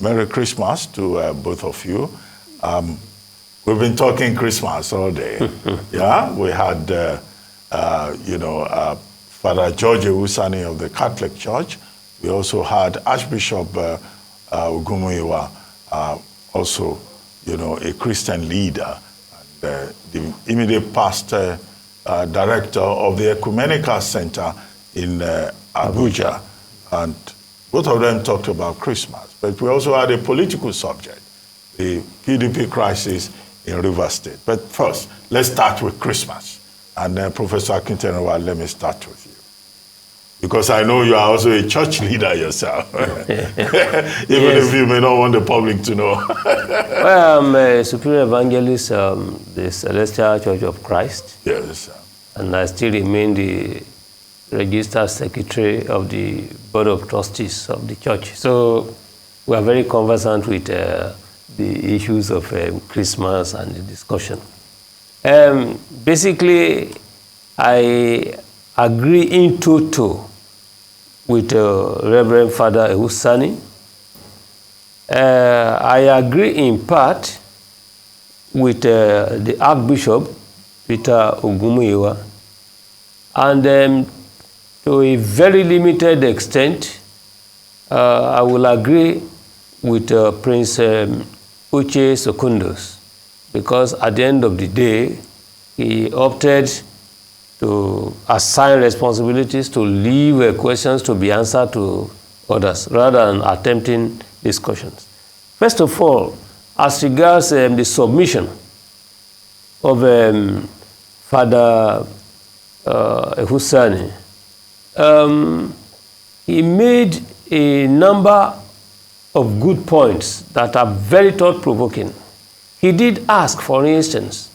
Merry Christmas to both of you. We've been talking Christmas all day. Yeah, we had, Father George Ewusani of the Catholic Church. We also had Archbishop Ogumuyiwa, also, a Christian leader, and the immediate past director of the Ecumenical Center in Abuja. And both of them talked about Christmas. But we also had a political subject, the PDP crisis in Rivers State. But first, let's start with Christmas. And Professor Akintenewa, let me start with you. Because I know you are also a church leader yourself, even if you may not want the public to know. Well, I'm a superior evangelist, the Celestial Church of Christ. Yes, sir. And I still remain the registered secretary of the Board of Trustees of the church. So we are very conversant with the issues of Christmas and the discussion. Basically, I agree in toto with Reverend Father Ewusani. I agree in part with the Archbishop Peter Ogumuyiwa, and to a very limited extent, I will agree with Prince Uche Secondus, because at the end of the day, he opted to assign responsibilities, to leave questions to be answered to others, rather than attempting discussions. First of all, as regards the submission of Father Ewusani, he made a number of good points that are very thought-provoking. He did ask, for instance,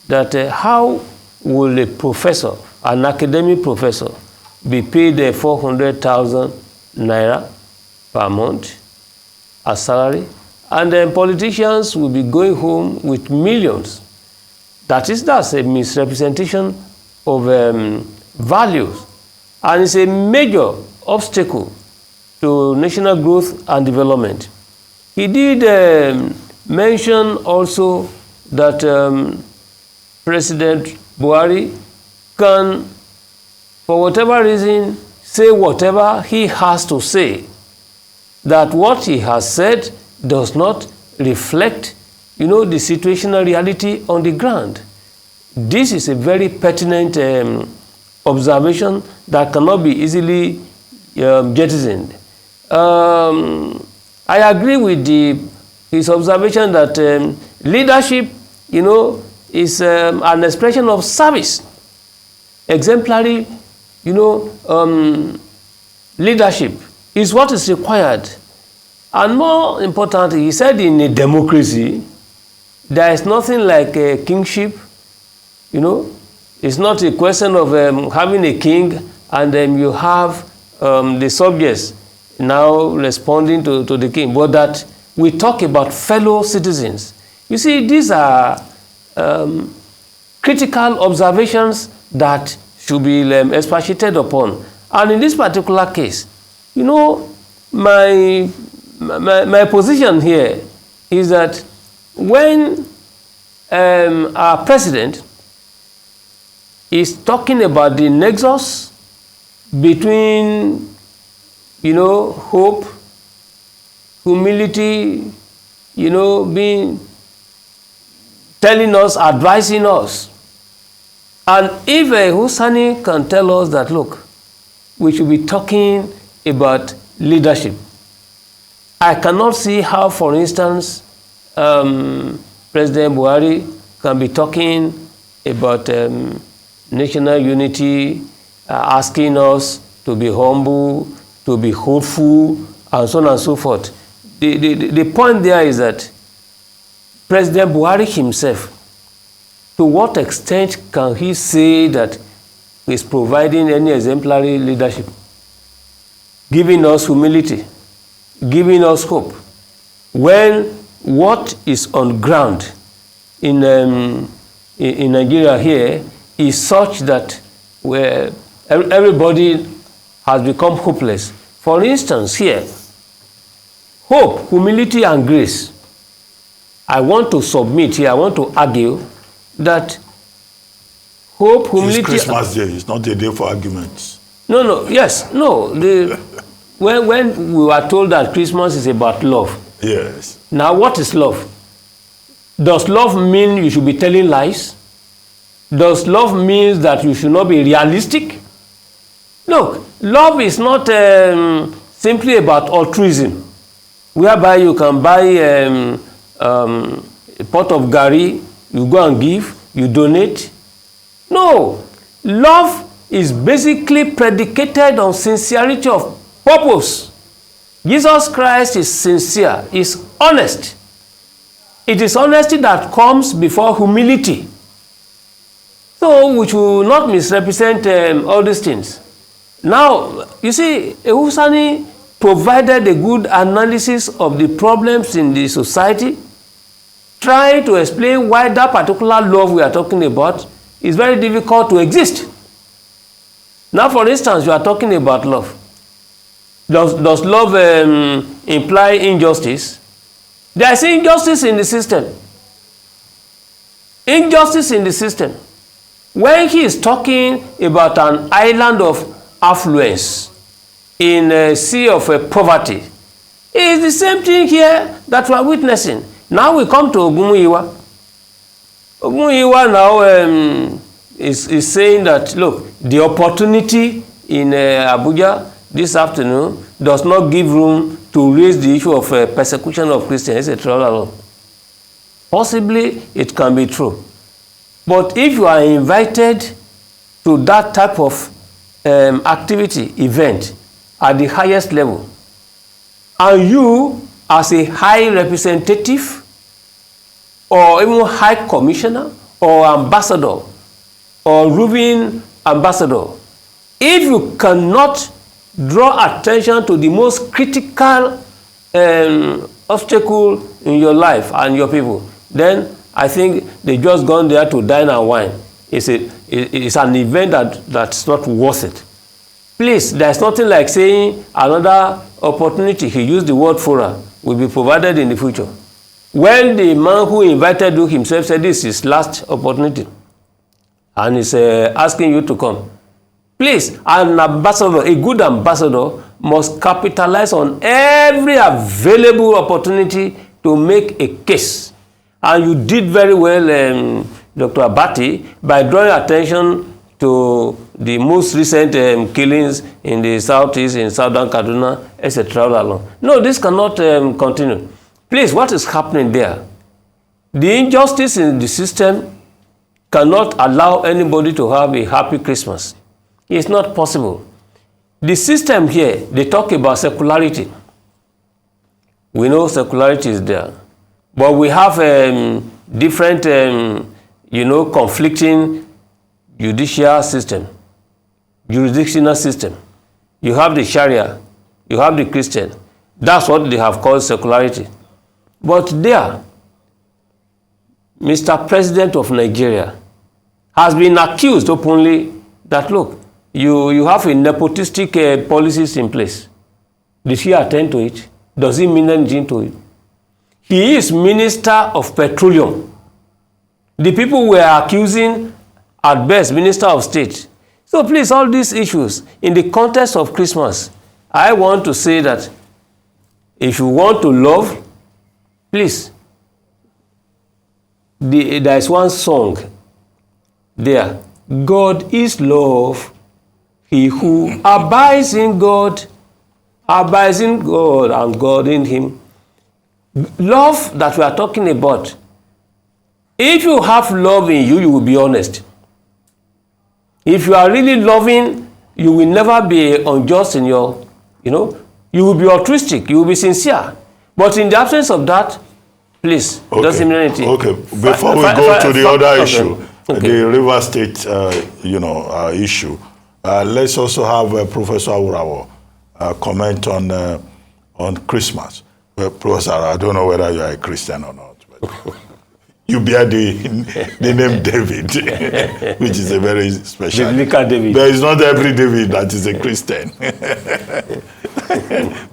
that how will a professor, an academic professor, be paid 400,000 naira per month as salary, and then politicians will be going home with millions. That's a misrepresentation of values, and it's a major obstacle to national growth and development. He did mention also that President Buhari can, for whatever reason, say whatever he has to say, that what he has said does not reflect, the situational reality on the ground. This is a very pertinent observation that cannot be easily jettisoned. I agree with his observation that leadership, is an expression of service. Exemplary, leadership is what is required. And more importantly, he said in a democracy, there is nothing like a kingship. It's not a question of having a king and then you have the subjects now responding to the king, but that we talk about fellow citizens. You see, these are critical observations that should be expatiated upon. And in this particular case, my position here is that when our president is talking about the nexus between, hope, humility, telling us, advising us. And if Ewusani can tell us that, look, we should be talking about leadership, I cannot see how, for instance, President Buhari can be talking about national unity, asking us to be humble, to be hopeful, and so on and so forth. The point there is that President Buhari himself, to what extent can he say that he is providing any exemplary leadership, giving us humility, giving us hope, when what is on ground in Nigeria here is such that where everybody has become hopeless. For instance, here, hope, humility, and grace. I want to submit here, I want to argue that hope, humility... It's Christmas Day, it's not a day for arguments. No, yes, no. When we were told that Christmas is about love. Yes. Now, what is love? Does love mean you should be telling lies? Does love mean that you should not be realistic? Look, love is not simply about altruism, whereby you can buy a pot of gari, you go and give, you donate. No, love is basically predicated on sincerity of purpose. Jesus Christ is sincere, is honest. It is honesty that comes before humility. So we should not misrepresent all these things. Now, you see, Ehusani provided a good analysis of the problems in the society, trying to explain why that particular love we are talking about is very difficult to exist. Now, for instance, you are talking about love. Does love imply injustice? There is injustice in the system. Injustice in the system. When he is talking about an island of affluence in a sea of poverty, it is the same thing here that we are witnessing. Now we come to Ogumuyiwa. Ogumuyiwa now is saying that, look, the opportunity in Abuja this afternoon does not give room to raise the issue of persecution of Christians, etc. Possibly it can be true. But if you are invited to that type of activity, event, at the highest level, and you, as a high representative, or even high commissioner, or ambassador, or roving ambassador, if you cannot draw attention to the most critical obstacle in your life and your people, then I think they just gone there to dine and wine. It's an event that's not worth it. Please, there's nothing like saying another opportunity, he used the word fora, will be provided in the future. When the man who invited you himself said this is his last opportunity, and he's asking you to come. Please, an ambassador, a good ambassador, must capitalize on every available opportunity to make a case. And you did very well, Dr. Abati, by drawing attention to the most recent killings in the southeast, in southern Kaduna, etc. No, this cannot continue. Please, what is happening there? The injustice in the system cannot allow anybody to have a happy Christmas. It's not possible. The system here, they talk about secularity. We know secularity is there. But we have different, conflicting judicial system, jurisdictional system. You have the Sharia, you have the Christian. That's what they have called secularity. But there, Mr. President of Nigeria has been accused openly that, look, you have a nepotistic policies in place. Did he attend to it? Does he mean anything to it? He is Minister of Petroleum. The people were accusing, at best, Minister of State. So please, all these issues, in the context of Christmas, I want to say that if you want to love, please, there is one song there. God is love. He who abides in God, and God in him. Love that we are talking about. If you have love in you, you will be honest. If you are really loving, you will never be unjust in your, you will be altruistic, you will be sincere. But in the absence of that, please, doesn't mean anything. Okay, before we go to the other issue, the River State, issue, let's also have Professor Awurawo comment on Christmas. Professor, I don't know whether you are a Christian or not, but you bear the name David, which is a very special. David. There is not every David that is a Christian.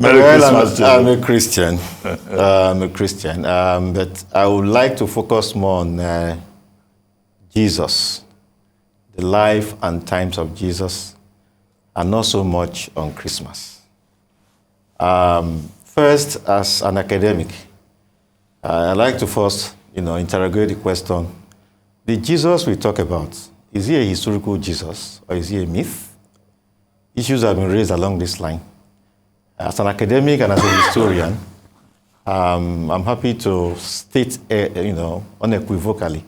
Merry Christmas to you. I'm a Christian. I'm a Christian. But I would like to focus more on Jesus, the life and times of Jesus, and not so much on Christmas. First, as an academic, I'd like to first, interrogate the question: the Jesus we talk about, is he a historical Jesus or is he a myth? Issues have been raised along this line. As an academic and as a historian, I'm happy to state, unequivocally,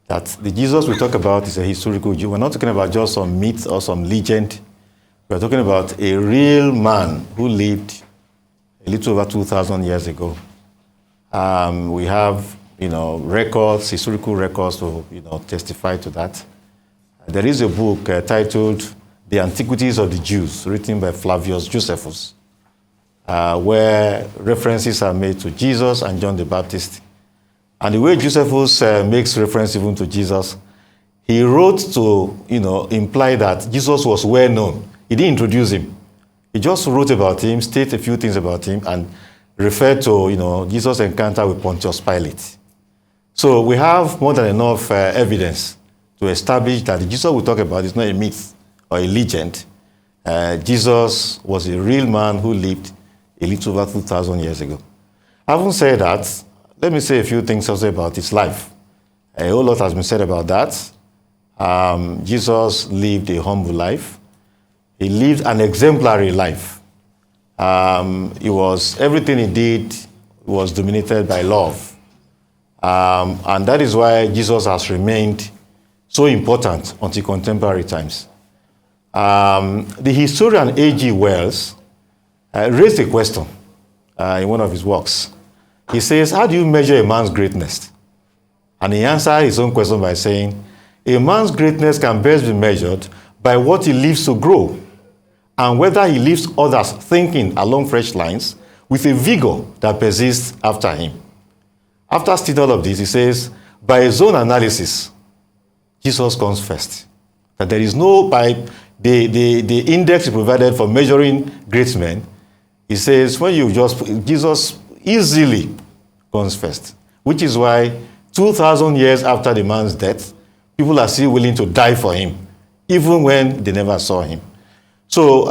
that the Jesus we talk about is a historical Jew. We're not talking about just some myth or some legend. We're talking about a real man who lived a little over 2,000 years ago. We have, records, historical records to, testify to that. There is a book titled The Antiquities of the Jews, written by Flavius Josephus, where references are made to Jesus and John the Baptist. And the way Josephus makes reference even to Jesus, he wrote to, imply that Jesus was well known. He didn't introduce him. He just wrote about him, stated a few things about him, and referred to, Jesus' encounter with Pontius Pilate. So we have more than enough evidence to establish that the Jesus we talk about is not a myth or a legend. Jesus was a real man who lived a little over 2,000 years ago. Having said that, let me say a few things also about his life. A whole lot has been said about that. Jesus lived a humble life. He lived an exemplary life. Everything he did was dominated by love. And that is why Jesus has remained so important until contemporary times. The historian A.G. Wells raised a question in one of his works. He says, how do you measure a man's greatness? And he answered his own question by saying, a man's greatness can best be measured by what he lives to grow, and whether he leaves others thinking along fresh lines with a vigor that persists after him. After stating all of this, he says, by his own analysis, Jesus comes first. That there is no, by the index he provided for measuring great men, he says, Jesus easily comes first. Which is why 2,000 years after the man's death, people are still willing to die for him, even when they never saw him. So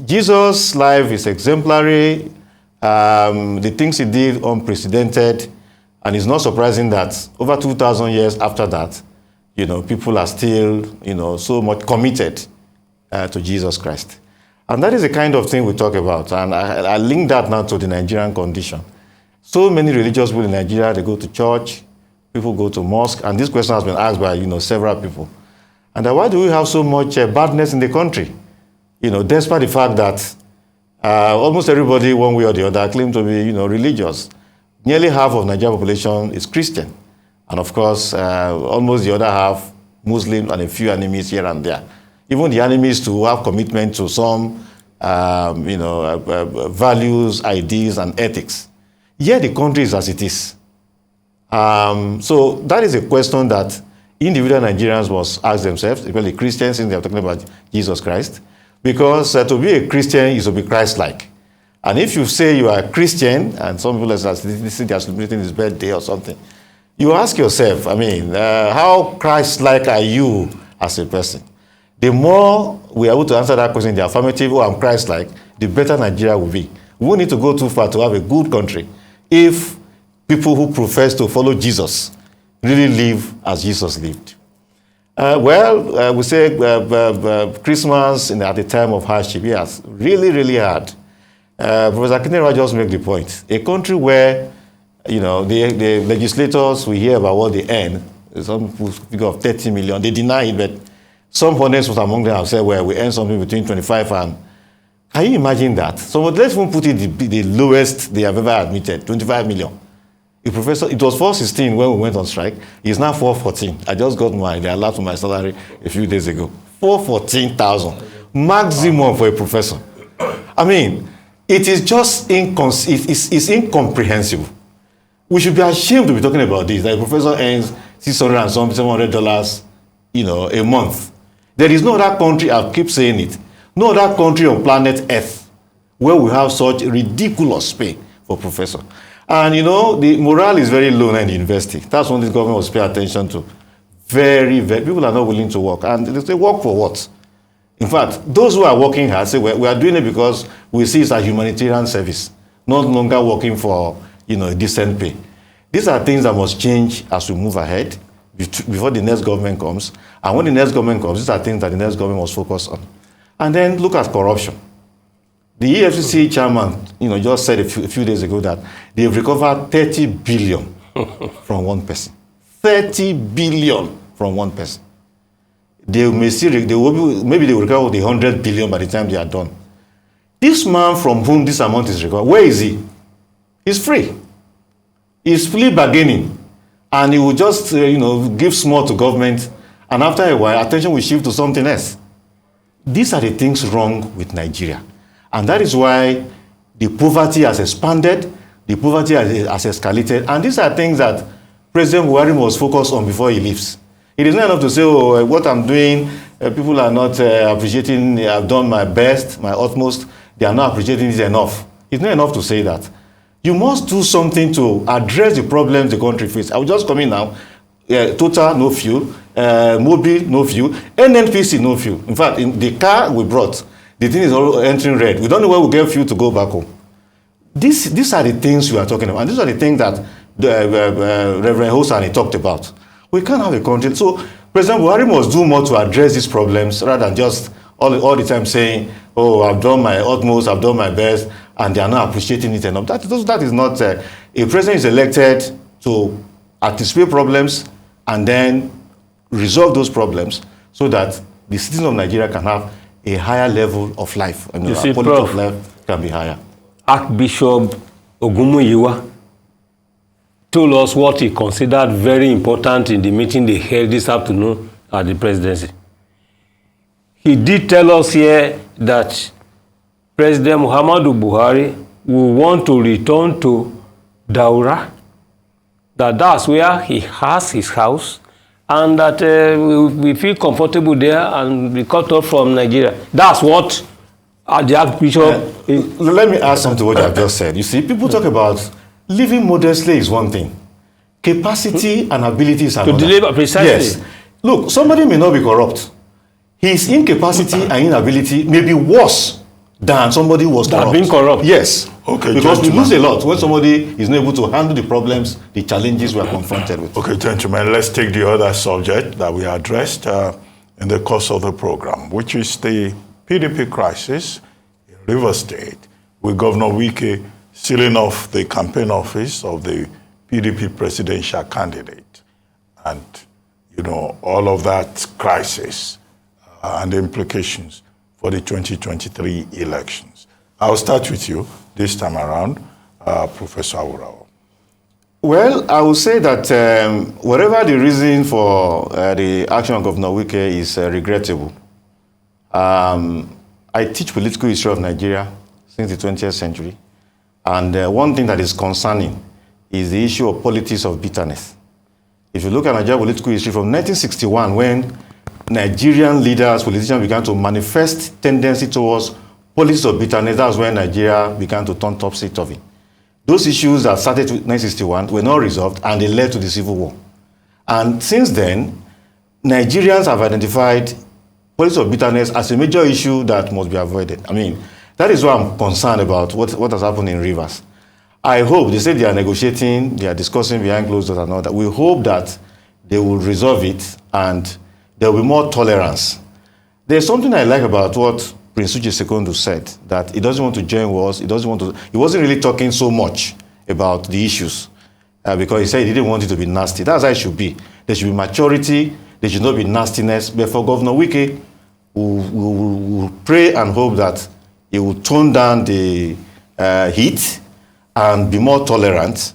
Jesus' life is exemplary. The things he did unprecedented, and it's not surprising that over 2,000 years after that, people are still, so much committed to Jesus Christ. And that is the kind of thing we talk about. And I link that now to the Nigerian condition. So many religious people in Nigeria, they go to church, people go to mosque, and this question has been asked by, several people. And why do we have so much badness in the country? Despite the fact that almost everybody, one way or the other, claim to be, religious. Nearly half of Nigerian population is Christian. And of course, almost the other half, Muslim, and a few enemies here and there. Even the enemies to have commitment to some, values, ideas, and ethics. Yet the country is as it is. So that is a question that individual Nigerians must ask themselves, especially Christians, since they are talking about Jesus Christ. Because to be a Christian is to be Christ-like. And if you say you are a Christian, and some people are celebrating his birthday or something, you ask yourself, how Christ-like are you as a person? The more we are able to answer that question in the affirmative, I'm Christ-like, the better Nigeria will be. We won't need to go too far to have a good country if people who profess to follow Jesus really live as Jesus lived. We say Christmas at the time of hardship, yes, really, really hard. Professor Kinera just made the point. A country where, the legislators, we hear about what they earn, some figure of 30 million, they deny it, but some honest among them have said, well, we earn something between 25 and, can you imagine that? So let's even put it the lowest they have ever admitted, 25 million. A professor, it was 416 when we went on strike. It's now 414. I just got the alert to my salary a few days ago. 414,000 maximum for a professor. It is just it's incomprehensible. We should be ashamed to be talking about this. That a professor earns $600 and some $700, a month. There is no other country, I keep saying it, no other country on planet Earth where we have such ridiculous pay for professor. And you know, the morale is very low in the university. That's one thing the government must pay attention to. Very, people are not willing to work. And they say, work for what? In fact, those who are working hard say, we are doing it because we see it's a humanitarian service, not longer working for, you know, a decent pay. These are things that must change as we move ahead before the next government comes. And when the next government comes, these are things that the next government must focus on. And then look at corruption. The EFCC chairman, you know, just said a few days ago that they've recovered 30 billion from one person. 30 billion from one person. They may still, maybe they will recover the 100 billion by the time they are done. This man from whom this amount is recovered, where is he? He's free. He's fully bargaining. And he will just, you know, give small to government. And after a while, attention will shift to something else. These are the things wrong with Nigeria. And that is why the poverty has expanded, the poverty has escalated. And these are things that President Buhari must focus on before he leaves. It is not enough to say, oh, what I'm doing, people are not appreciating, I've done my best, my utmost, they are not appreciating it enough. It's not enough to say that. You must do something to address the problems the country faces. I will just come in now. Total, no fuel. Mobile, no fuel. NNPC, no fuel. In fact, in the car we brought, the thing is all entering red. We don't know where we get fuel to go back home. These are the things we are talking about. And these are the things that Reverend Hosani talked about. We can't have a country. So President Buhari must do more to address these problems rather than just all the time saying, oh, I've done my utmost, I've done my best, and they are not appreciating it enough. That is not, a president is elected to anticipate problems and then resolve those problems so that the citizens of Nigeria can have a higher level of life. And the quality of life can be higher. Archbishop Ogumuyiwa told us what he considered very important in the meeting they held this afternoon at the presidency. He did tell us here that President Muhammadu Buhari will want to return to Daura, that's where he has his house, and that we feel comfortable there and be cut off from Nigeria. That's what the Archbishop... Let me add something to what you have just said. You see, people talk about living modestly is one thing. Capacity and ability is another. To deliver precisely. Yes. Look, somebody may not be corrupt. His incapacity and inability may be worse than somebody who was corrupt. Being corrupt. Yes. Okay, because we lose a lot when somebody is not able to handle the problems, the challenges we are confronted with. Okay, gentlemen, let's take the other subject that we addressed in the course of the program, which is the PDP crisis in Rivers State, with Governor Wike sealing off the campaign office of the PDP presidential candidate. And, you know, all of that crisis and the implications for the 2023 elections. I'll start with you this time around, Professor Awurawa. Well, I will say that whatever the reason for the action of Governor Wike is regrettable. I teach political history of Nigeria since the 20th century. And one thing that is concerning is the issue of politics of bitterness. If you look at Nigerian political history from 1961, when Nigerian leaders, politicians began to manifest tendency towards politics of bitterness, that's when Nigeria began to turn topsy-turvy. Those issues that started with 1961 were not resolved, and they led to the Civil War. And since then, Nigerians have identified politics of bitterness as a major issue that must be avoided. I mean, that is why I'm concerned about what has happened in Rivers. I hope, they say they are negotiating, they are discussing behind closed doors and all that. We hope that they will resolve it and there will be more tolerance. There's something I like about what Prince Uche Sekondu said, that he doesn't want to join wars, he wasn't really talking so much about the issues because he said he didn't want it to be nasty. That's how it should be. There should be maturity, there should not be nastiness. But for Governor Wike, we'll pray and hope that he will tone down the heat and be more tolerant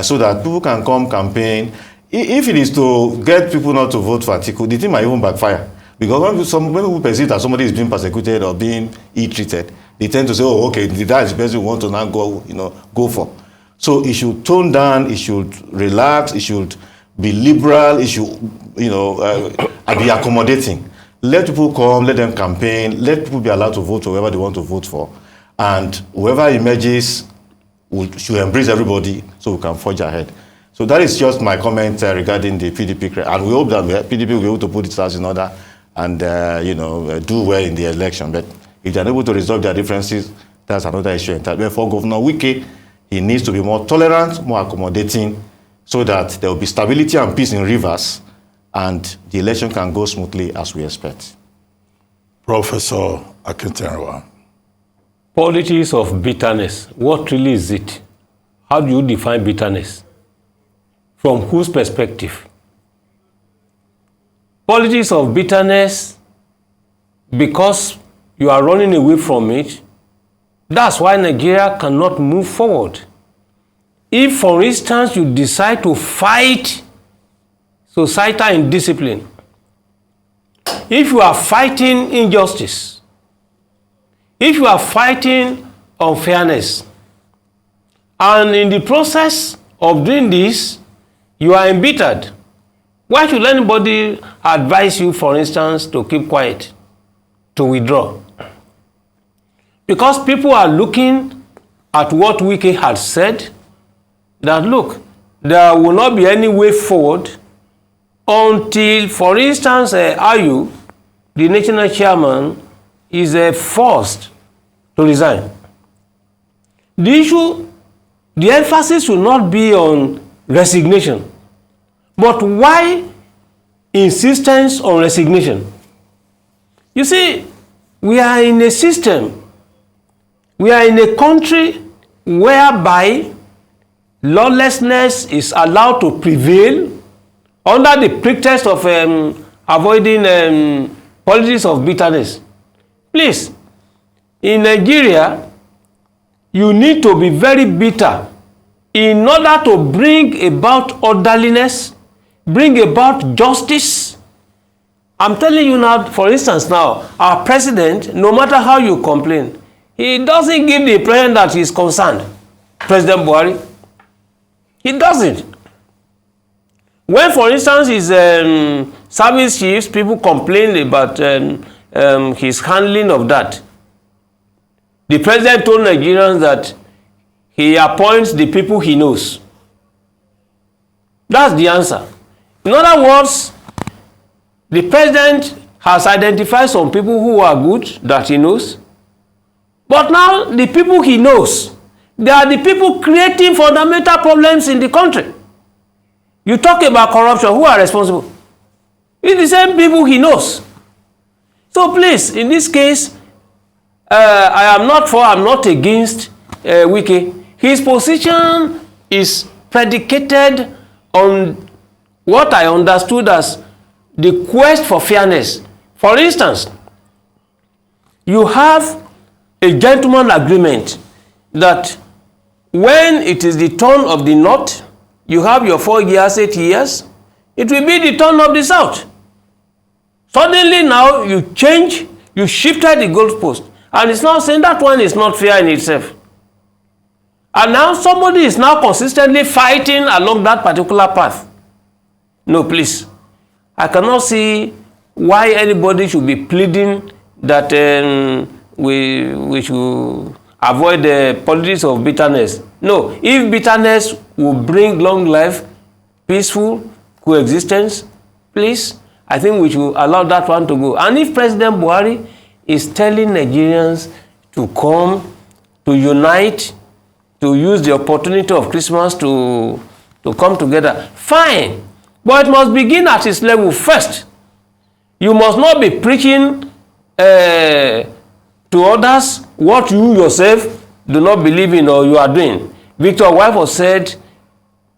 so that people can come campaign. If it is to get people not to vote for Atiku, the thing might even backfire. Because when people perceive that somebody is being persecuted or being ill-treated, they tend to say, oh, okay, that is the person we want to now go for. So it should tone down, it should relax, it should be liberal, it should, be accommodating. Let people come, let them campaign, let people be allowed to vote for whoever they want to vote for. and whoever emerges should embrace everybody so we can forge ahead. So that is just my comment regarding the PDP, and we hope that PDP will be able to put its house in order and do well in the election. But if they are able to resolve their differences, that's another issue. Therefore, Governor Wike, he needs to be more tolerant, more accommodating, so that there will be stability and peace in Rivers, and the election can go smoothly as we expect. Professor Akintenwa. Politics of bitterness. What really is it? How do you define bitterness? From whose perspective? Politics of bitterness, because you are running away from it, that's why Nigeria cannot move forward. If, for instance, you decide to fight societal indiscipline, if you are fighting injustice, if you are fighting unfairness, and in the process of doing this, you are embittered, why should anybody advise you, for instance, to keep quiet, to withdraw? Because people are looking at what Wike had said, that look, there will not be any way forward until, for instance, Ayu, the national chairman, is forced to resign. The emphasis should not be on resignation, but why insistence on resignation? You see, we are in a system, we are in a country whereby lawlessness is allowed to prevail under the pretext of avoiding politics of bitterness. Please, in Nigeria, you need to be very bitter in order to bring about orderliness, bring about justice. I'm telling you now, for instance now, our president, no matter how you complain, he doesn't give the impression that he is concerned. President Buhari, he doesn't. When, for instance, his service chiefs, people complained about his handling of that, the president told Nigerians that he appoints the people he knows. That's the answer. In other words, the president has identified some people who are good that he knows, but now the people he knows, they are the people creating fundamental problems in the country. You talk about corruption, who are responsible? It's the same people he knows. So please, in this case, I am not against Wike. His position is predicated on what I understood as the quest for fairness. For instance, you have a gentleman agreement that when it is the turn of the North, you have your 4 years, 8 years, it will be the turn of the South. Suddenly now you change, you shifted the goalpost, and it's now saying that one is not fair in itself. And now somebody is now consistently fighting along that particular path. No, please. I cannot see why anybody should be pleading that we should avoid the politics of bitterness. No, if bitterness will bring long life, peaceful coexistence, please, I think we should allow that one to go. And if President Buhari is telling Nigerians to come, to unite, to use the opportunity of Christmas to come together, fine. But it must begin at his level first. You must not be preaching to others what you yourself do not believe in or you are doing. Victor Wifo said,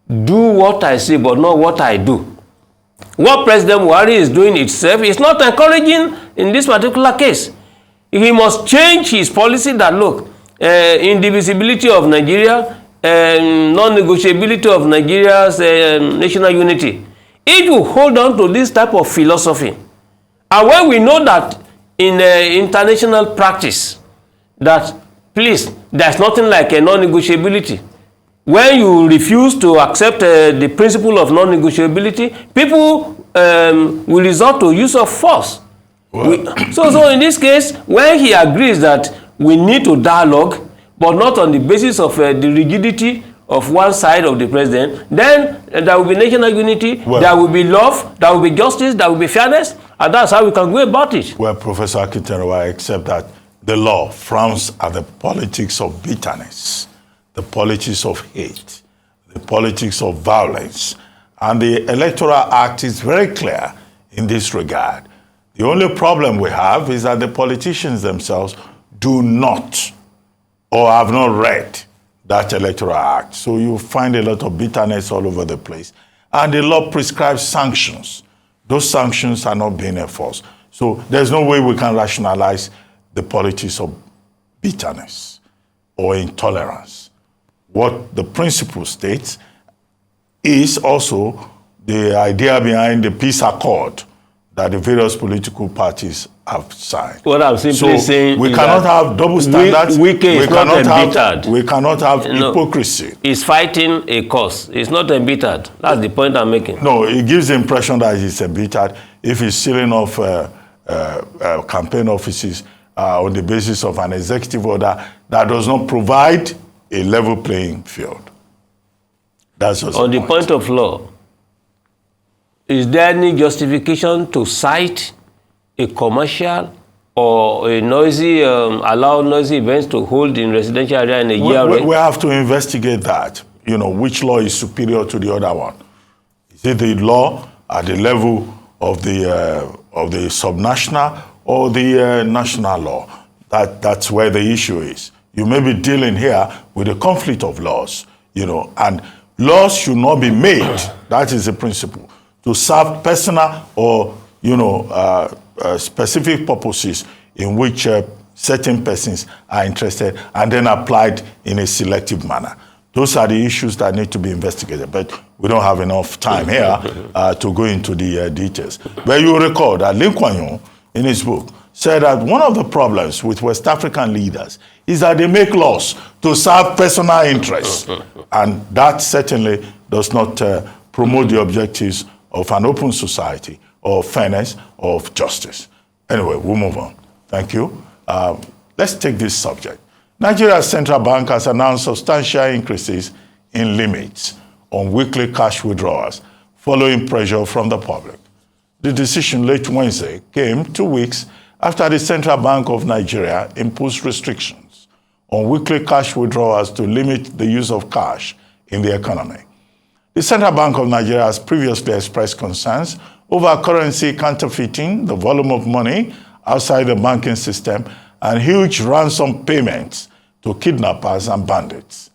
do what I say but not what I do. What President Buhari is doing itself is not encouraging in this particular case. He must change his policy that, look, indivisibility of Nigeria, non-negotiability of Nigeria's national unity. If you hold on to this type of philosophy, and when we know that in international practice, that please, there's nothing like a non-negotiability. When you refuse to accept the principle of non-negotiability, people will resort to use of force. Well, So in this case, when he agrees that we need to dialogue, but not on the basis of the rigidity of one side of the president. Then there will be national unity, there will be love, there will be justice, there will be fairness, and that's how we can go about it. Well, Professor Akintayo, I accept that the law frowns at the politics of bitterness, the politics of hate, the politics of violence, and the Electoral Act is very clear in this regard. The only problem we have is that the politicians themselves do not or have not read that Electoral Act. So you find a lot of bitterness all over the place. And the law prescribes sanctions. Those sanctions are not being enforced. So there's no way we can rationalize the politics of bitterness or intolerance. What the principle states is also the idea behind the peace accord that the various political parties have signed. What I'm simply saying we is cannot have double standards. We cannot have hypocrisy. It's fighting a cause. It's not embittered. That's the point I'm making. No, it gives the impression that it's embittered if he's sealing off campaign offices on the basis of an executive order that does not provide a level playing field. That's just on the point of law. Is there any justification to cite a commercial or a noisy, allow noisy events to hold in residential area in a year? We have to investigate that. You know, which law is superior to the other one? Is it the law at the level of the subnational or the national law? That's where the issue is. You may be dealing here with a conflict of laws, you know, and laws should not be made. That is the principle. To serve personal or, you know, specific purposes in which certain persons are interested and then applied in a selective manner. Those are the issues that need to be investigated, but we don't have enough time here to go into the details. But you recall that Lee Kuan Yew, in his book, said that one of the problems with West African leaders is that they make laws to serve personal interests, and that certainly does not promote the objectives of an open society, or fairness, or of justice. Anyway, we'll move on. Thank you. Let's take this subject. Nigeria's central bank has announced substantial increases in limits on weekly cash withdrawals following pressure from the public. The decision late Wednesday came 2 weeks after the Central Bank of Nigeria imposed restrictions on weekly cash withdrawals to limit the use of cash in the economy. The Central Bank of Nigeria has previously expressed concerns over currency counterfeiting, the volume of money outside the banking system, and huge ransom payments to kidnappers and bandits.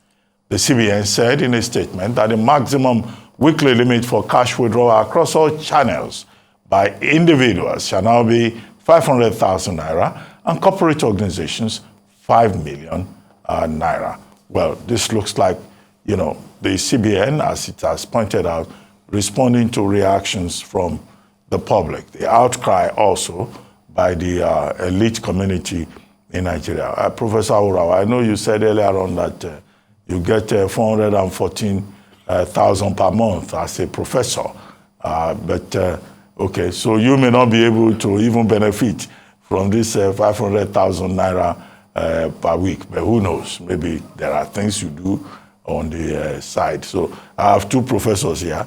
The CBN said in a statement that the maximum weekly limit for cash withdrawal across all channels by individuals shall now be 500,000 naira and corporate organizations 5 million naira. Well, this looks like, you know, the CBN, as it has pointed out, responding to reactions from the public, the outcry also by the elite community in Nigeria. Professor Urawa, I know you said earlier on that you get 414,000 per month as a professor, okay, so you may not be able to even benefit from this 500,000 naira per week, but who knows? Maybe there are things you do on the side. So I have two professors here.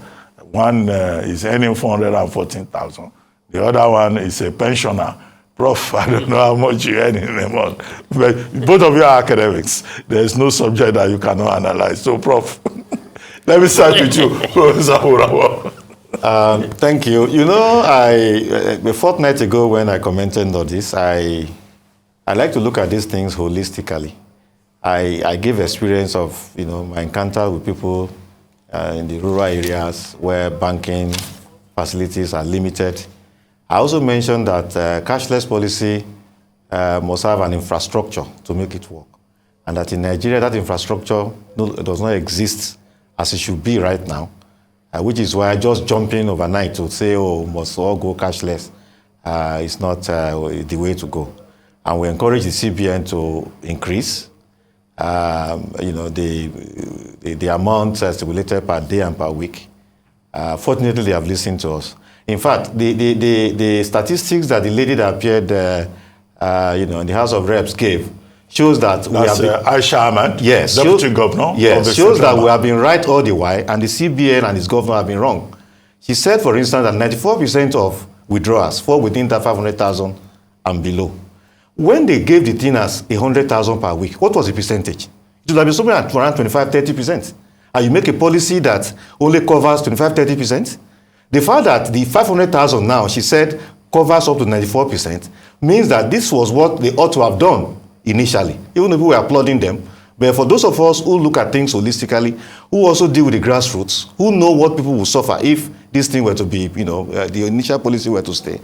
One is earning 414,000. The other one is a pensioner. Prof, I don't know how much you earn in a month. But both of you are academics. There's no subject that you cannot analyze. So, Prof, let me start with you, Professor Urawa. Thank you. You know, a fortnight ago when I commented on this, I like to look at these things holistically. I give experience of, you know, my encounter with people in the rural areas where banking facilities are limited. I also mentioned that cashless policy must have an infrastructure to make it work. And that in Nigeria, that infrastructure does not exist as it should be right now, which is why just jumping overnight to say, oh, must all go cashless, is not the way to go. And we encourage the CBN to increase you know, the amount stipulated per day and per week. Fortunately, they have listened to us. In fact, the statistics that the lady that appeared, you know, in the House of Reps gave shows that we have been, Aisha Ahmed, yes, Deputy Governor. Yes, shows that we have been right all the while, and the CBN and its governor have been wrong. She said, for instance, that 94% of withdrawals fall within that 500,000 and below. When they gave the thinners 100,000 per week, what was the percentage? It would have been something at around 25-30%. And you make a policy that only covers 25-30%. The fact that the 500,000 now, she said, covers up to 94% means that this was what they ought to have done initially, even if we were applauding them. But for those of us who look at things holistically, who also deal with the grassroots, who know what people will suffer if this thing were to be, the initial policy were to stay,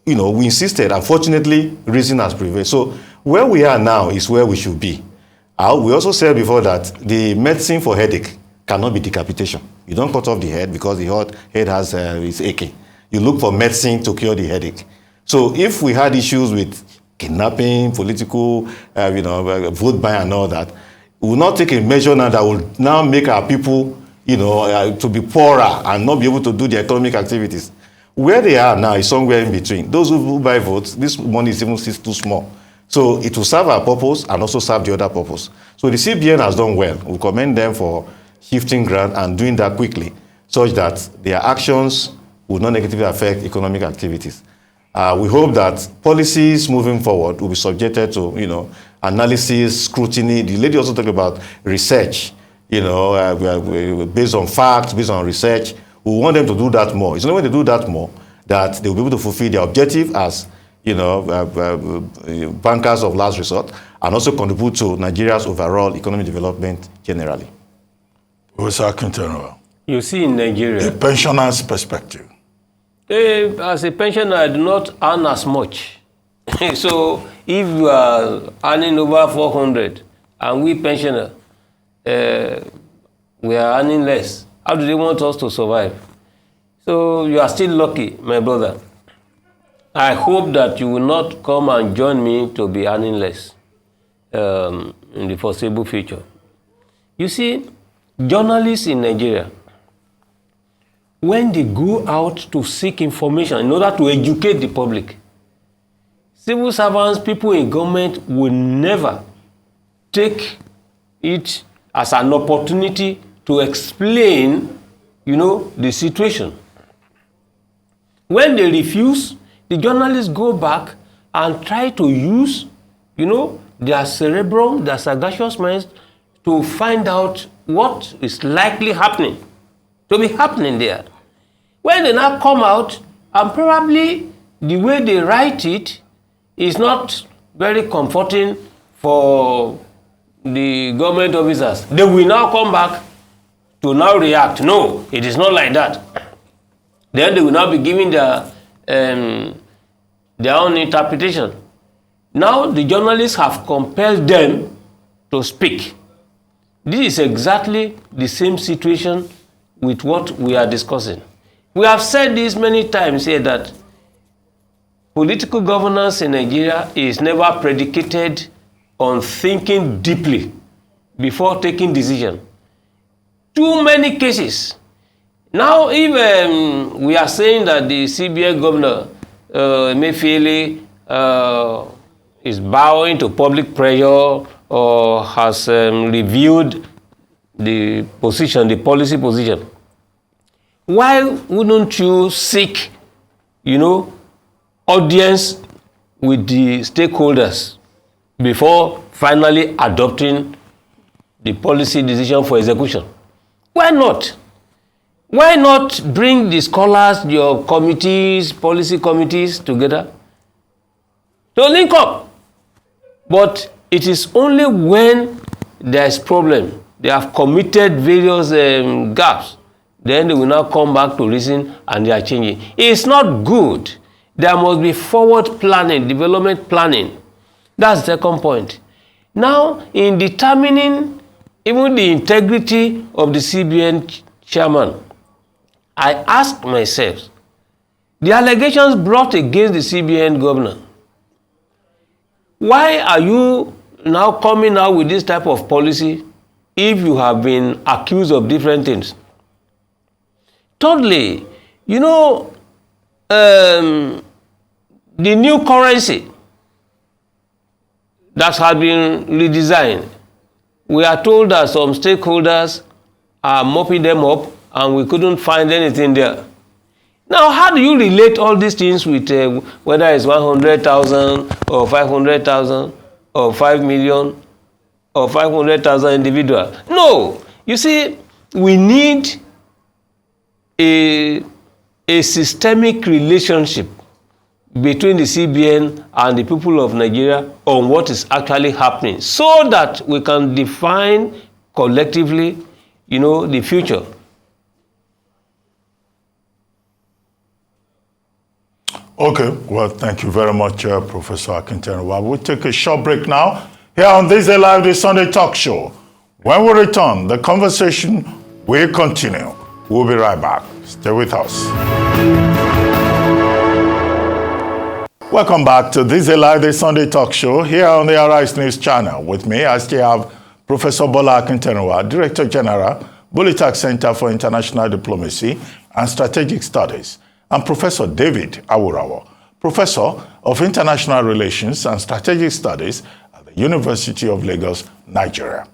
we insisted. Unfortunately, reason has prevailed. So where we are now is where we should be. We also said before that the medicine for headache cannot be decapitation. You don't cut off the head because the head is aching. You look for medicine to cure the headache. So if we had issues with kidnapping, political, vote buying and all that, we will not take a measure now that will now make our people, to be poorer and not be able to do their economic activities. Where they are now is somewhere in between. Those who buy votes, this money is even too small. So it will serve our purpose and also serve the other purpose. So the CBN has done well. We commend them for shifting ground and doing that quickly, such that their actions will not negatively affect economic activities. We hope that policies moving forward will be subjected to, analysis, scrutiny. The lady also talked about research, based on facts, based on research. We want them to do that more. It's only when they do that more that they will be able to fulfill their objective as, bankers of last resort, and also contribute to Nigeria's overall economic development generally. Professor Quintero, you see in Nigeria, a pensioner's perspective. As a pensioner, I do not earn as much. So if you are earning over 400 and we pensioner, we are earning less, how do they want us to survive? So you are still lucky, my brother. I hope that you will not come and join me to be earning less in the foreseeable future. You see, journalists in Nigeria, when they go out to seek information in order to educate the public, civil servants, people in government will never take it as an opportunity to explain, the situation. When they refuse, the journalists go back and try to use, their cerebrum, their sagacious minds to find out what is likely happening, to be happening there. When they now come out, and probably the way they write it is not very comforting for the government officers, they will now come back to now react. No, it is not like that. Then they will now be giving their own interpretation. Now the journalists have compelled them to speak. This is exactly the same situation with what we are discussing. We have said this many times here that political governance in Nigeria is never predicated on thinking deeply before taking decision. Too many cases. Now, if we are saying that the CBN governor, Emefiele, is bowing to public pressure or has reviewed the position, the policy position, why wouldn't you seek, audience with the stakeholders before finally adopting the policy decision for execution? Why not? Why not bring the scholars, your committees, policy committees together to link up? But it is only when there is problem, they have committed various gaps, then they will now come back to reason and they are changing. It's not good. There must be forward planning, development planning. That's the second point. Now, in determining even the integrity of the CBN chairman, I asked myself, the allegations brought against the CBN governor, why are you now coming out with this type of policy if you have been accused of different things? Thirdly, the new currency that had been redesigned. We are told that some stakeholders are mopping them up and we couldn't find anything there. Now, how do you relate all these things with whether it's 100,000 or 500,000 or 5 million or 500,000 individuals? No. You see, we need a systemic relationship between the CBN and the people of Nigeria on what is actually happening so that we can define collectively, the future. Okay, well, thank you very much, Professor Akintenuwa. We'll take a short break now here on This Day Live, the Sunday Talk Show. When we return, the conversation will continue. We'll be right back. Stay with us. Welcome back to This Day Live, the Sunday Talk Show here on the Arise News Channel. With me, I still have Professor Bola Akintenuwa, Director General, Bulitac Center for International Diplomacy and Strategic Studies, and Professor David Awurawa, Professor of International Relations and Strategic Studies at the University of Lagos, Nigeria.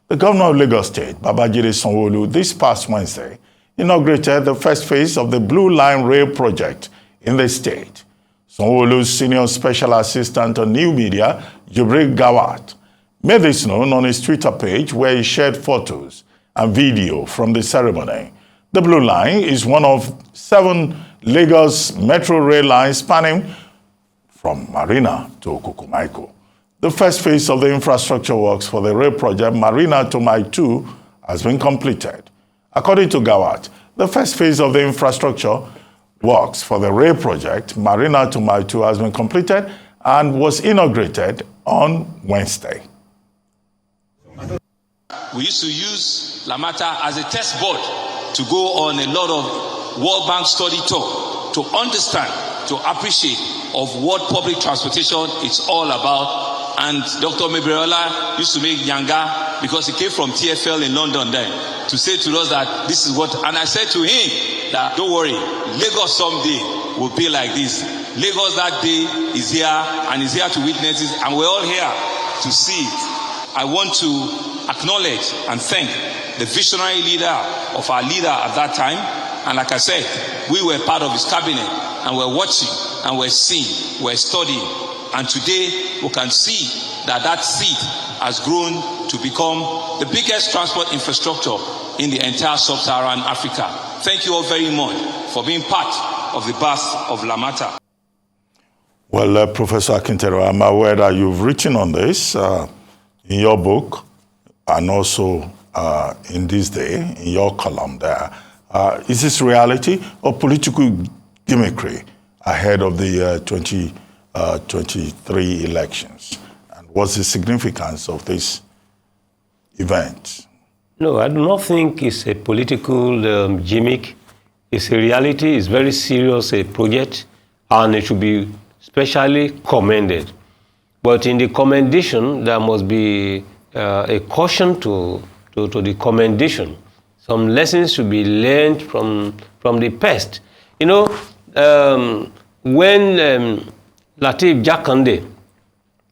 The Governor of Lagos State, Babajide Sanwo-Olu, this past Wednesday, inaugurated the first phase of the Blue Line Rail project in the state. Sanwo-Olu's Senior Special Assistant on New Media, Jubril Gawat, made this known on his Twitter page where he shared photos and video from the ceremony. The Blue Line is one of 7 Lagos metro rail lines spanning from Marina to Okukumaiko. The first phase of the infrastructure works for the rail project Marina to Mile 2 has been completed. According to Gawat, the first phase of the infrastructure works for the rail project Marina to Mile 2 has been completed and was inaugurated on Wednesday. We used to use Lamata as a test board to go on a lot of World Bank study tour to understand, to appreciate of what public transportation is all about. And Dr. Mebriola used to make Yanga because he came from TFL in London then to say to us that this is what, and I said to him that don't worry, Lagos someday will be like this. Lagos that day is here and is here to witness it, and we're all here to see it. I want to acknowledge and thank the visionary leader of our leader at that time. And like I said, we were part of his cabinet and we're watching and we're seeing, we're studying. And today we can see that that seed has grown to become the biggest transport infrastructure in the entire sub-Saharan Africa. Thank you all very much for being part of the birth of Lamata. Well, Professor Akintenuwa, I'm aware that you've written on this in your book and also in This Day, in your column there. Is this reality or political gimmickry ahead of the 2023 elections? And what's the significance of this event? No, I do not think it's a political gimmick. It's a reality. It's very serious a project, and it should be specially commended. But in the commendation, there must be a caution to the commendation. Some lessons should be learned from the past. When Lateef Jakande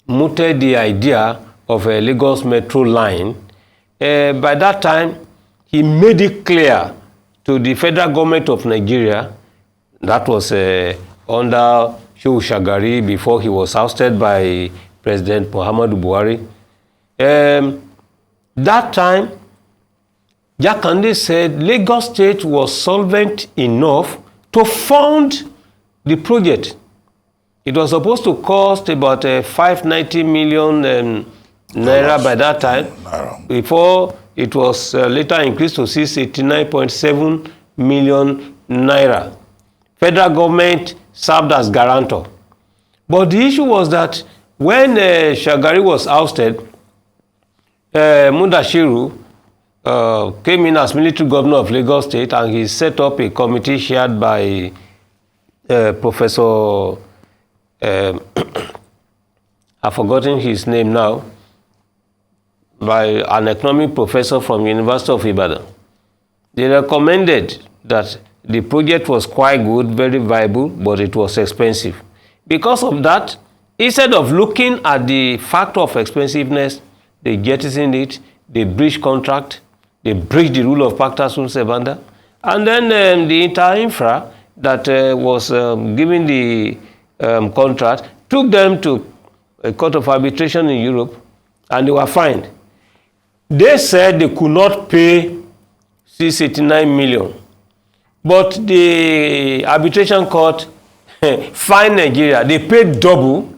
mooted the idea of a Lagos metro line, by that time, he made it clear to the federal government of Nigeria, that was under Shehu Shagari before he was ousted by President Muhammadu Buhari. That time, Jakande said Lagos State was solvent enough to fund the project. It was supposed to cost about 590 million naira by that time, before it was later increased to 689.7 million naira. Federal government served as guarantor. But the issue was that when Shagari was ousted, Mudashiru came in as military governor of Lagos State, and he set up a committee chaired by Professor, I've forgotten his name now, by an economic professor from University of Ibadan. They recommended that the project was quite good, very viable, but it was expensive. Because of that, instead of looking at the factor of expensiveness, they jettisoned it, they breached contract, they breached the rule of pacta sunt servanda, and then the inter-infra that was giving the contract took them to a court of arbitration in Europe, and they were fined. They said they could not pay 689 million, but the arbitration court fined Nigeria. They paid double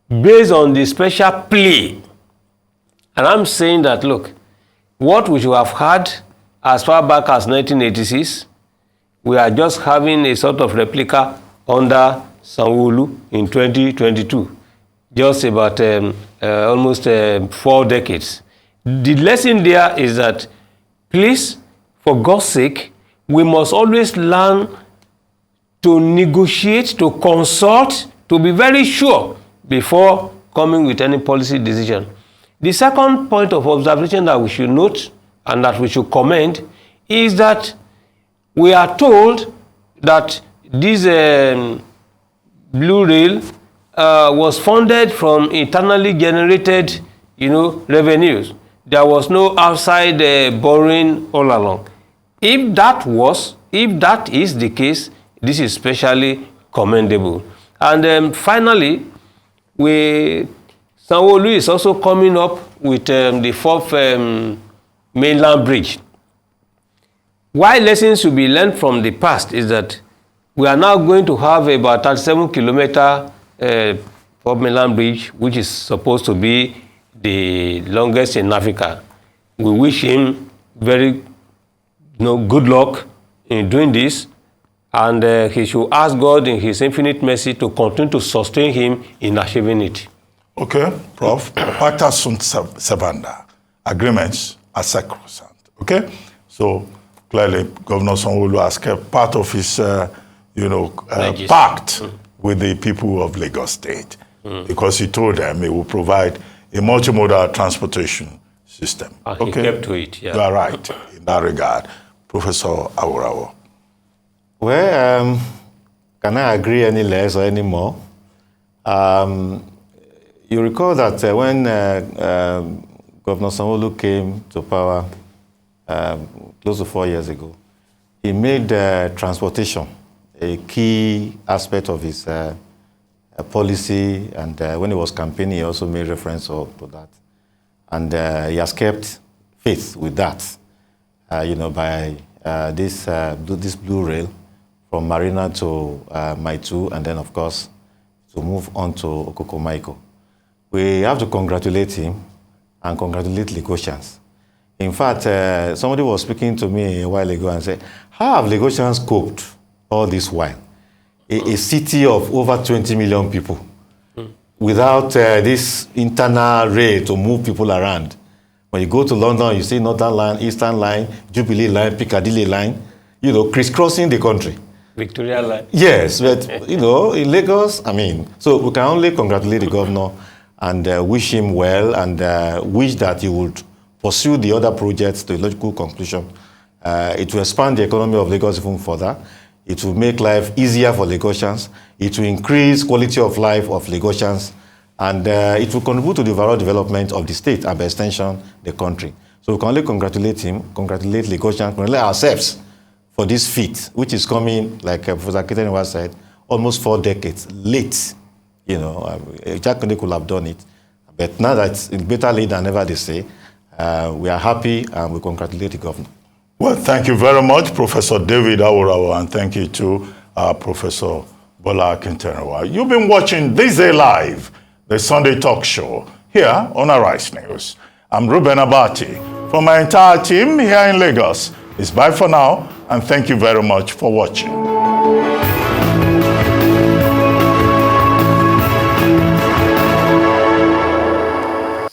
based on the special plea. And I'm saying that, look, what we should have had as far back as 1986, we are just having a sort of replica under Sanwo-Olu in 2022, just about almost 4 decades. The lesson there is that, please, for God's sake, we must always learn to negotiate, to consult, to be very sure before coming with any policy decision. The second point of observation that we should note and that we should commend is that we are told that this Blue Rail was funded from internally generated, revenues. There was no outside borrowing all along. If that is the case, this is especially commendable. And finally, Sanwo-Olu is also coming up with the 4th mainland bridge. Why lessons should be learned from the past is that we are now going to have about 37-kilometer 4th mainland bridge, which is supposed to be the longest in Africa. We wish him very good luck in doing this, and he should ask God in his infinite mercy to continue to sustain him in achieving it. Okay, Prof. Pacta sunt servanda. Agreements are sacrosanct. Okay? So, clearly, Governor Sanwo-Olu has kept part of his, pact with the people of Lagos State because he told them he will provide a multimodal transportation system. And he kept to it, yeah. You are right in that regard. Professor Awurawo. Well, can I agree any less or any more? You recall that when Governor Sanwo-Olu came to power close to 4 years ago, he made transportation a key aspect of his policy, and when he was campaigning, he also made reference to that. And he has kept faith with that, by this Blue Rail from Marina to Maitu, and then, of course, to move on to Okokomaiko. We have to congratulate him and congratulate Lagosians. In fact, somebody was speaking to me a while ago and said, how have Lagosians coped all this while? A city of over 20 million people without this internal rail to move people around. When you go to London, you see Northern Line, Eastern Line, Jubilee Line, Piccadilly Line, crisscrossing the country. Victoria Line. Yes, but, in Lagos, so we can only congratulate the governor and wish him well, and wish that he would pursue the other projects to a logical conclusion. It will expand the economy of Lagos even further. It will make life easier for Lagosians. It will increase quality of life of Lagosians, and it will contribute to the overall development of the state and by extension, the country. So we can only congratulate him, congratulate Lagosians, congratulate ourselves for this feat, which is coming, like Professor Ketenewa said, almost 4 decades late. Jack Conde could have done it. But now that it's better late than never, they say, we are happy and we congratulate the governor. Well, thank you very much, Professor David Awurawo, and thank you to Professor Bola Akintenewa. You've been watching This Day Live, the Sunday talk show, here on Arise News. I'm Ruben Abati. From my entire team here in Lagos, it's bye for now, and thank you very much for watching.